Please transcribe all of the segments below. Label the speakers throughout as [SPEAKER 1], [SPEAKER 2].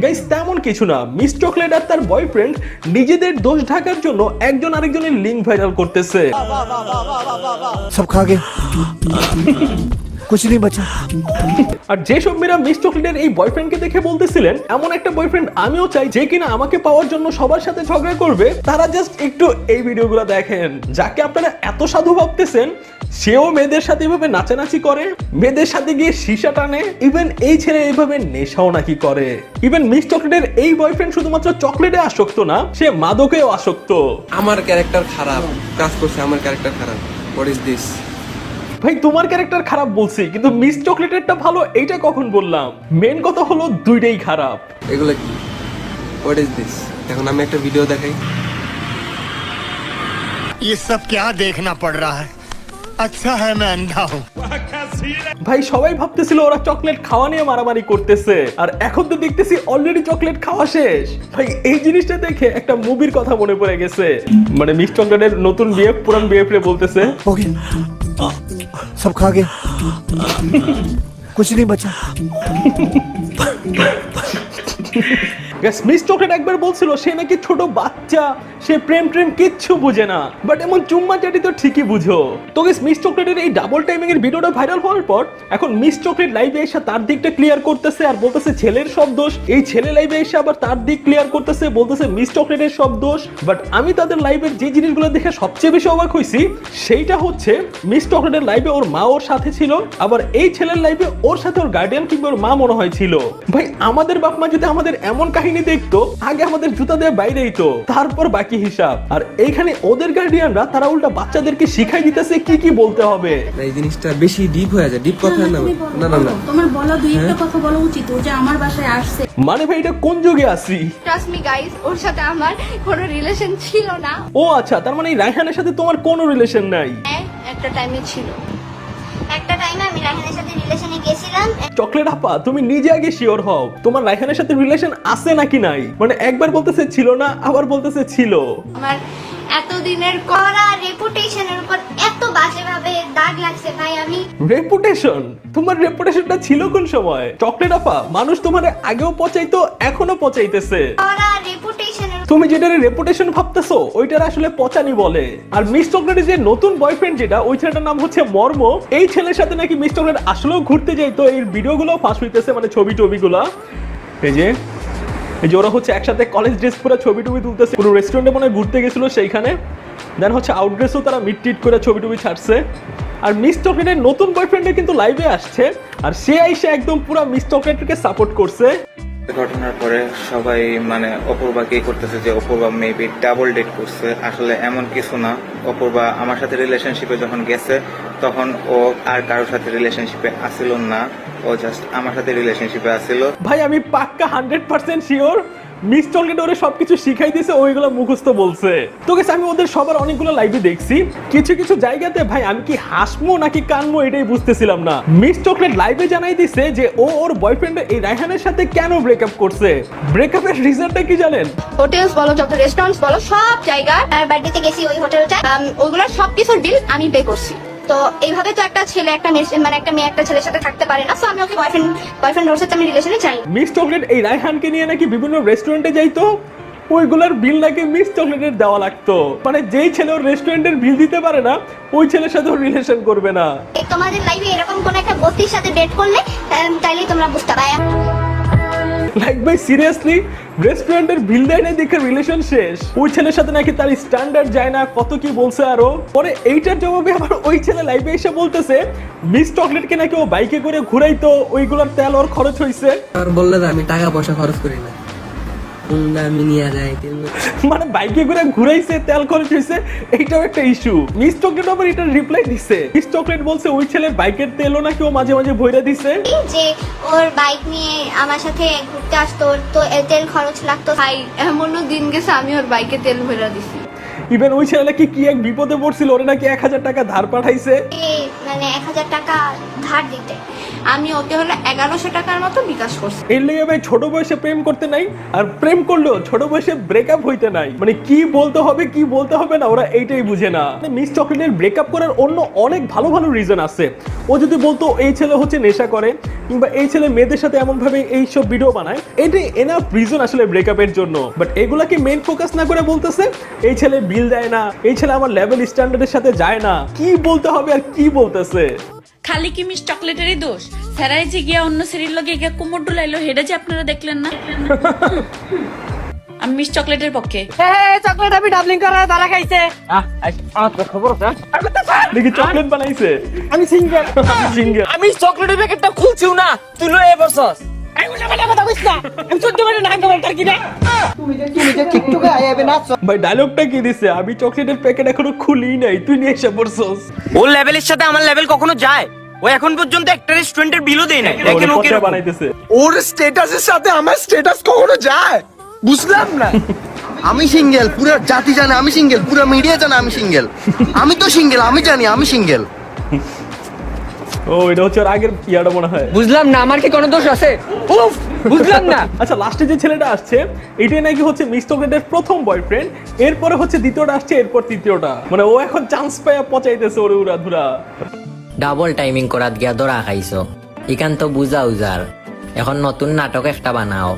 [SPEAKER 1] Guys তেমন কিছু না, মিস চকলেট আর তার বয়ফ্রেন্ড নিজেদের দোষ ঢাকার জন্য একজন আরেকজনের লিংক ভাইরাল করতেছে।
[SPEAKER 2] সব খা গে কুছ নেই বাঁচা।
[SPEAKER 1] আর যেসব মেয়েরা মিস চকলেটের এই বয়ফ্রেন্ডকে দেখে বলতেছিলেন এমন একটা বয়ফ্রেন্ড আমিও চাই যে কিনা আমাকে পাওয়ার জন্য সবার সাথে ঝগড়া করবে, তারা জাস্ট একটু এই ভিডিওগুলো দেখেন। যাকে আপনারা এত সাধু ভাবতেছেন সেও মেয়েদের সাথে এভাবে নাচানাচি করে, মেয়েদের সাথে গিয়ে সীসা টানে, ইভেন এই ছেলে এইভাবে নেশাও নাকি করে। ইভেন মিস চকলেটের এই বয়ফ্রেন্ড শুধুমাত্র চকলেটে আসক্ত না, সে মাদকেও আসক্ত।
[SPEAKER 3] আমার ক্যারেক্টার খারাপ কাজ করছে, আমার ক্যারেক্টার খারাপ। What is this?
[SPEAKER 1] ভাই তোমার ক্যারেক্টার খারাপ বলছি, কিন্তু মিস চকলেটেরটা ভালো এইটা কখন বললাম? মেন কথা হলো দুইটাই খারাপ।
[SPEAKER 3] এগুলো কি? What is this? এখন আমি একটা ভিডিও দেখাই।
[SPEAKER 2] ये सब क्या देखना पड़ रहा है? अच्छा है मैं अंधा हूँ।
[SPEAKER 1] ভাই সবাই ভাবতেছিল ওরা চকলেট খাওয়া নিয়ে মারামারি করতেছে, আর এখন তো দেখতেছি অলরেডি চকলেট খাওয়া শেষ। ভাই এই জিনিসটা দেখে একটা মুভির কথা মনে পড়ে গেছে। মানে মিস চকলেটের নতুন বিয়ে পুরান বিয়ে রে বলতেছে,
[SPEAKER 2] हो गया सब खा गे कुछ नहीं बचा।
[SPEAKER 1] মিস চকলেট একবার বলছিল সে নাকি ছোট বাচ্চা, সে প্রেম প্রেম কিচ্ছু বুঝে না, বাট এমন চুম্মা চাটি তো ঠিকই বুঝো। তো মিস চকলেটের এই ডাবল টাইমিং এর ভিডিওটা ভাইরাল হওয়ার পর এখন মিস চকলেট লাইভে এসে তার দিকটা ক্লিয়ার করতেছে আর বলতেছে ছেলের সব দোষ। এই ছেলে লাইভে এসে আবার তার দিক ক্লিয়ার করতেছে, বলতেছে মিস চকলেটের সব দোষ। বাট আমি তাদের লাইভের যে জিনিসগুলো দেখে সবচেয়ে বেশি অবাক হয়েছি সেইটা হচ্ছে মিস চকলেটের লাইভে ওর মা ওর সাথে ছিল, আবার এই ছেলের লাইভে ওর সাথে ওর গার্ডিয়ান কিংবা ওর মা মনে হয় ছিল। ভাই আমাদের বাপ মা যদি আমাদের এমন কাহিনী দেখতো, আগে আমাদের জুতা দিয়ে বাইরেই তো, তারপর বাকি হিসাব। আর এইখানে ওদের গার্ডিয়ানরা তারা উল্টা বাচ্চাদেরকে শিখাই দিতেছে কি কি বলতে হবে।
[SPEAKER 3] এই জিনিসটা বেশি ডিপ হয়ে যায়। ডিপ কথা না, না না না,
[SPEAKER 4] তোমার বলা দুই একটা কথা বলা উচিত। ও যে আমার বাসায় আসছে,
[SPEAKER 1] মানে ভাই এটা কোন যুগে আসি?
[SPEAKER 4] ট্রাস্ট মি গাইস, ওর সাথে আমার কোনো রিলেশন ছিল না।
[SPEAKER 1] ও আচ্ছা, তার মানে এই রায়হানের সাথে তোমার কোনো রিলেশন নাই?
[SPEAKER 4] হ্যাঁ, একটা টাইমে ছিল।
[SPEAKER 5] একটা টাইমে আমি রায়হানের সাথে রিলেশনে গেছিলাম।
[SPEAKER 1] চকলেট আপা তুমি নিজে আগে শিওর হও তোমার রায়হানের সাথে রিলেশন আছে নাকি নাই। মানে একবার বলতেছে ছিল না, আবার বলতেছে ছিল।
[SPEAKER 4] আমার এতদিনের
[SPEAKER 5] করা রেপুটেশনের উপর এত বাজে ভাবে দাগ লাগছে ভাই। আমি
[SPEAKER 1] রেপুটেশন? তোমার রেপুটেশনটা ছিল কোন সময়? চকলেট আপা মানুষ তোমার আগেও পচাইতো, এখনো পচাইতেছে।
[SPEAKER 5] করা রেপুটেশনের
[SPEAKER 1] তুমি যেটা রেপুটেশন ভাবতেছো ওইটার আসলে পচানি বলে। আর মিস চকলেটের যে নতুন বয়ফ্রেন্ড যেটা, ওই ছেলেটার নাম হচ্ছে মর্ম। এই ছেলের সাথে নাকি মিস চকলেট আসলেও ঘুরতে যাইতো, এই ভিডিওগুলো ফাঁস হইতেছে, মানে ছবি টবিগুলা। এই যে ওরা হচ্ছে একসাথে কলেজ ড্রেস পরে ছবি টবি তুলতেছে, কোনো রেস্টুরেন্টে মনে হয় ঘুরতে গেছিল সেইখানে। দেন হচ্ছে আউট ড্রেসও তারা মিট টিট করে ছবি টবি ছাড়ছে। আর মিস চকলেটের নতুন বয়ফ্রেন্ডে কিন্তু লাইভে আসছে, আর সে আইসে একদম পুরো মিস চকলেটকে সাপোর্ট করছে।
[SPEAKER 6] ঘটনার পরে সবাই মানে অপূর্বাকে করতেছে যে অপূর্বা মেবি ডাবল ডেট করছে। আসলে এমন কিছু না। অপূর্বা আমার সাথে রিলেশনশিপে যখন গেছে তখন ও আর কারোর সাথে রিলেশনশিপে আসিল না, ও জাস্ট আমার সাথে রিলেশনশিপে আসিল।
[SPEAKER 1] ভাই আমি পাক্কা 100% শিওর মিস চকলেট ওরে সবকিছু শিখাই দিয়েছে, ওইগুলো মুখস্থ বলছে। তো গেছে আমি ওদের সবার অনেকগুলো লাইভে দেখছি, কিছু কিছু জায়গাতে ভাই আমি কি হাসমো নাকি কানমো এটাই বুঝতেছিলাম না। মিস চকলেট লাইভে জানাই দিছে যে ও ওর বয়ফ্রেন্ড এই রায়হানের সাথে কেন ব্রেকআপ করছে। ব্রেকআপের রিজনটা কি জানেন?
[SPEAKER 4] হোটেলস বলো, যত রেস্টুরেন্টস বলো, সব জায়গায়
[SPEAKER 5] আর বার্থডেতে গেছি ওই হোটেলটা।
[SPEAKER 4] ওইগুলোর সবকিছুর বিল আমি পে করছি। তো এইভাবে তো একটা ছেলে একটা মানে একটা মেয়ে একটা ছেলের সাথে থাকতে পারে না। সো আমি ওকে বয়ফ্রেন্ড ওর সাথে আমি রিলেশনে চাই।
[SPEAKER 1] মিস চকলেট এই রায়হানকে নিয়ে নাকি বিভিন্ন রেস্টুরেন্টে যাইতো, ওইগুলোর বিল নাকি মিস চকলেটের দেওয়া লাগতো। মানে যেই ছেলে ওর রেস্টুরেন্টের বিল দিতে পারে না ওই ছেলের সাথে রিলেশন করবে না।
[SPEAKER 5] তোমাদের লাইফে এরকম কোন একটা বস্তির সাথে ডেট করলে তাইলে তোমরা বুঝতে পারবে।
[SPEAKER 1] লাইক ভাই সিরিয়াসলি রেস্টুরেন্টের বিল দেয় না দেখে রিলেশন শেষ। ওই ছেলের সাথে নাকি তার স্ট্যান্ডার্ড যায় না, কত কি বলছে আরো। পরে এইটার জবাবে আবার ওই ছেলে লাইভে এসে বলতেছে মিস চকলেটকে নাকি ও বাইকে করে ঘুরাইতো, ওইগুলোর তেল ওর খরচ হয়েছে।
[SPEAKER 3] আর বললে যে আমি টাকা পয়সা খরচ করি না, আমি নিয়ে যাই।
[SPEAKER 1] মানে বাইকে করে ঘুরাইছে, তেল খরচ হয়েছে, এইটাও একটা ইস্যু। মিস চকলেট আবার এটার রিপ্লাই দিছে। মিস চকলেট বলছে ওই ছেলের বাইকের তেলও নাকি ও মাঝে মাঝে ভইরা দিছে।
[SPEAKER 5] যে ওর বাইক নিয়ে আমার সাথে ঘুরতে আসতো, তো তেল খরচ লাগতো।
[SPEAKER 4] ভাই এমনও দিন গেছে আমি ওর বাইকে তেল ভরে দিছি।
[SPEAKER 1] ইভেন ওই ছেলে নাকি কি এক বিপদে পড়ছিল, ওরে নাকি 1000 টাকা ধার পাঠাইছে।
[SPEAKER 5] মানে 1000 টাকা ধার দিতে। আমি ওকে হলো 1100 টাকার মতো বিকাশ করছি।
[SPEAKER 1] এর লেগে ভাই ছোট বয়সে প্রেম করতে নাই, আর প্রেম করলেও ছোট বয়সে ব্রেকআপ হইতে নাই। মানে কি বলতে হবে কি বলতে হবে না ওরা এইটাই বুঝে না। মিস চকলেটের ব্রেকআপ করার অন্য অনেক ভালো ভালো রিজন আছে। ও যদি বলতো এই ছেলে হচ্ছে নেশা করে, কিংবা এই ছেলে মেয়েদের সাথে এমন ভাবে এইসব ভিডিও বানায়, এটাই এনাফ রিজন আসলে ব্রেকআপের জন্য। বাট এগুলাকে মেইন ফোকাস না করে বলতেছে এই ছেলে বিল দেয় না, এই ছেলে আমার লেভেল স্ট্যান্ডার্ডের সাথে যায় না। কি বলতে হবে আর কি বলতেছে?
[SPEAKER 7] খালি কি মিস চকলেটেরই দোষ? স্যারাই যে গিয়া অন্য সিরির লগে গিয়া কুমোর ডুলাইলো, হেডা যে আপনারা দেখলেন না। আমি মিস চকলেটের পক্ষে।
[SPEAKER 3] চকলেট আমি ডাবলিং করা তারা খাইছে।
[SPEAKER 1] দেখি চকলেট বানাইছে।
[SPEAKER 3] আমি সিঙ্গেল।
[SPEAKER 1] আমি সিঙ্গেল।
[SPEAKER 3] আমি চকলেটের প্যাকেটটা খুলছিও না, তুই লয়ে বসছস। আমি উল্টা কথা কইছ না, আমি 14 মিনিট না কমেন্টার কিনা। তুমি যে টিকটকে আইবে না।
[SPEAKER 1] ভাই ডায়লগটা কি দিছে? আমি চকলেটের প্যাকেট এখনো খুলি নাই, তুই নিয়ে এসে পড়ছস।
[SPEAKER 8] ওর লেভেলের সাথে আমার লেভেল কখনো যায়? ও এখন পর্যন্ত একটা রেস্টুরেন্টের বিলও দেয় না। দেখেন ওকে
[SPEAKER 1] কথা বানাইতেছে।
[SPEAKER 2] ওর স্ট্যাটাসের সাথে আমার স্ট্যাটাস কখনো যায়? বুঝলাম না।
[SPEAKER 9] আমি সিঙ্গেল, পুরো জাতি জানে আমি সিঙ্গেল, পুরো মিডিয়া জানে আমি সিঙ্গেল। আমি তো সিঙ্গেল, আমি জানি আমি সিঙ্গেল।
[SPEAKER 1] ও এটা হচ্ছে ওর আগের ইয়াটা মনে হয়।
[SPEAKER 3] বুঝলাম না, আমার কি কোনো দোষ আছে? উফ, বুঝলাম না।
[SPEAKER 1] আচ্ছা লাস্টে যে ছেলেটা আসছে এটাই নাকি হচ্ছে মিস চকলেটের প্রথম বয়ফ্রেন্ড, এরপরে হচ্ছে দ্বিতীয়টা আসছে, এরপর তৃতীয়টা। মানে ও এখন চান্স পাইয়া পচাইতেছে ওরে উড়া ধুরা।
[SPEAKER 10] ডাবল টাইমিং করাত গিয়া ধরা খাইছো, ইকান তো বুঝা উজার। এখন নতুন নাটক একটা বানাও,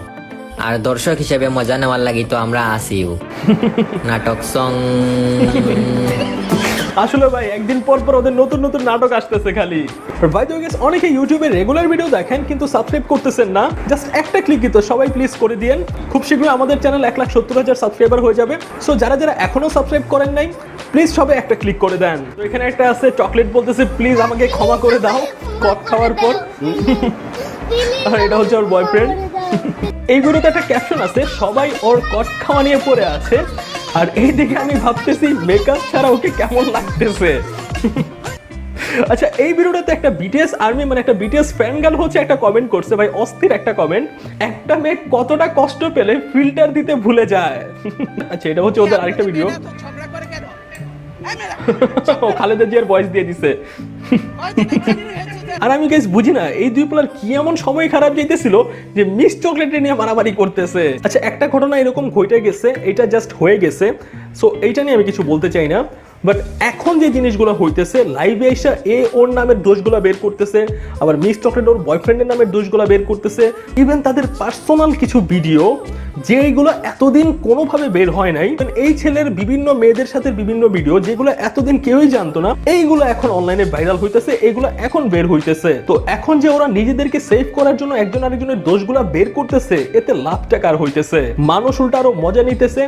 [SPEAKER 10] আর দর্শক হিসেবে মজা নেওয়ার লাগি তো আমরা আসিও। নাটক সং
[SPEAKER 1] আসলে ভাই একদিন পর পর ওদের নতুন নতুন নাটক আসতেছে খালি। ভাই তো গেস অনেকে ইউটিউবে রেগুলার ভিডিও দেখেন কিন্তু সাবস্ক্রাইব করতেছেন না। জাস্ট একটা ক্লিকই তো সবাই প্লিজ করে দিয়েন। খুব শীঘ্রই আমাদের চ্যানেল 1,70,000 সাবস্ক্রাইবার হয়ে যাবে। সো যারা যারা এখনো সাবস্ক্রাইব করেন নাই প্লিজ সবাই একটা ক্লিক করে দেন। তো এখানে একটা আছে চকলেট বলতেছে প্লিজ আমাকে ক্ষমা করে দাও কট খাওয়ার পর। আর এটা হচ্ছে ওর বয়ফ্রেন্ড। এই ভিডিওতে একটা ক্যাপশন আছে সবাই ওর কট খাওয়া নিয়ে পড়ে আছে। আর এই দিকে আমি ভাবতেছি মেকআপ ছাড়া ওকে কেমন লাগতেছে। আচ্ছা এই ভিডিওটাতে একটা বিটিএস আর্মি মানে একটা বিটিএস ফ্যান গার্ল হচ্ছে একটা কমেন্ট করছে ভাই, অস্থির একটা কমেন্ট। একটা মেয়ে কতটা কষ্ট পেলে ফিল্টার দিতে ভুলে যায়। আচ্ছা এটা হচ্ছে ওদের আরেকটা ভিডিও। খালেদা জিয়ার ভয়েস দিয়ে দিছে। আর আমি গাইস বুঝি না এই দুই প্লেয়ার কি এমন সময় খারাপ যাইতেছিল যে মিস চকলেট নিয়ে মারামারি করতেছে। আচ্ছা একটা ঘটনা এরকম ঘটে গেছে, এটা জাস্ট হয়ে গেছে। সো এইটা নিয়ে আমি কিছু বলতে চাই না। বাট এখন যে জিনিসগুলো হইতেছে লাইভে এসে ওর নামের দোষগুলো বের করতেছে, আবার মিস চকলেট ওর বয়ফ্রেন্ডের নামের দোষগুলো বের করতেছে। ইভেন তাদের পার্সোনাল কিছু ভিডিও যেগুলো এতদিন কোনোভাবে বের হয় নাই, এই ছেলের বিভিন্ন মেয়েদের সাথে বিভিন্ন ভিডিও যেগুলো এতদিন কেউই জানতো না, এইগুলো এখন অনলাইনে ভাইরাল হইতেছে, এইগুলো এখন বের হইতেছে। তো এখন যে ওরা নিজেদেরকে সেভ করার জন্য একজন আরেকজনের দোষগুলো বের করতেছে, এতে লাভটা কার হইতেছে? মানুষ উল্টা আরো মজা নিতেছে,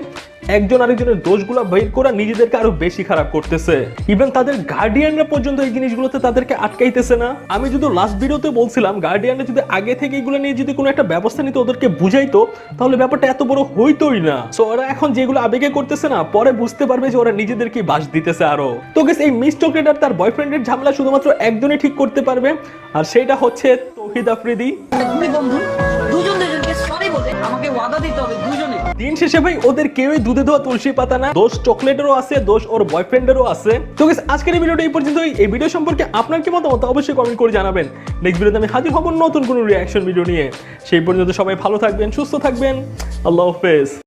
[SPEAKER 1] একজন আরেকজনের দোষগুলো বের করা নিজেদেরকে আরো বেশি খারাপ করতেছে। ইভেন তাদের গার্ডিয়ানরা পর্যন্ত এই জিনিসগুলোতে তাদেরকে আটকাইতেছে না। আমি যদি লাস্ট ভিডিওতে বলছিলাম গার্ডিয়ানরা যদি আগে থেকে এগুলো নিয়ে যদি কোনো একটা ব্যবস্থা নিতে ওদেরকে বুঝাইতো তাহলে ব্যাপারটা এত বড় হইতোই না। সো ওরা এখন যেগুলো আবেগে করতেছে না, পরে বুঝতে পারবে যে ওরা নিজেদেরকে বাস দিতেছে আরো। তো গেস এই মিস চকলেট আর তার বয়ফ্রেন্ডের ঝামেলা শুধুমাত্র একজনই ঠিক করতে পারবে, আর সেটা হচ্ছে তৌহিদ আফ্রিদি। দিন শেষে ভাই ওদের কেউই দুধে ধোয়া তুলসী পাতা না, দোষ চকলেটেরও আছে, দোষ ওর বয়ফ্রেন্ডেরও আছে। তো গাইস আজকের এই ভিডিওটা এই পর্যন্তই। এই ভিডিও সম্পর্কে আপনার কি মতামত অবশ্যই কমেন্ট করে জানাবেন। নেক্সট ভিডিওতে আমি হাজির হব নতুন কোনো রিঅ্যাকশন ভিডিও নিয়ে। সেই পর্যন্ত সবাই ভালো থাকবেন, সুস্থ থাকবেন। আল্লাহ হাফেজ।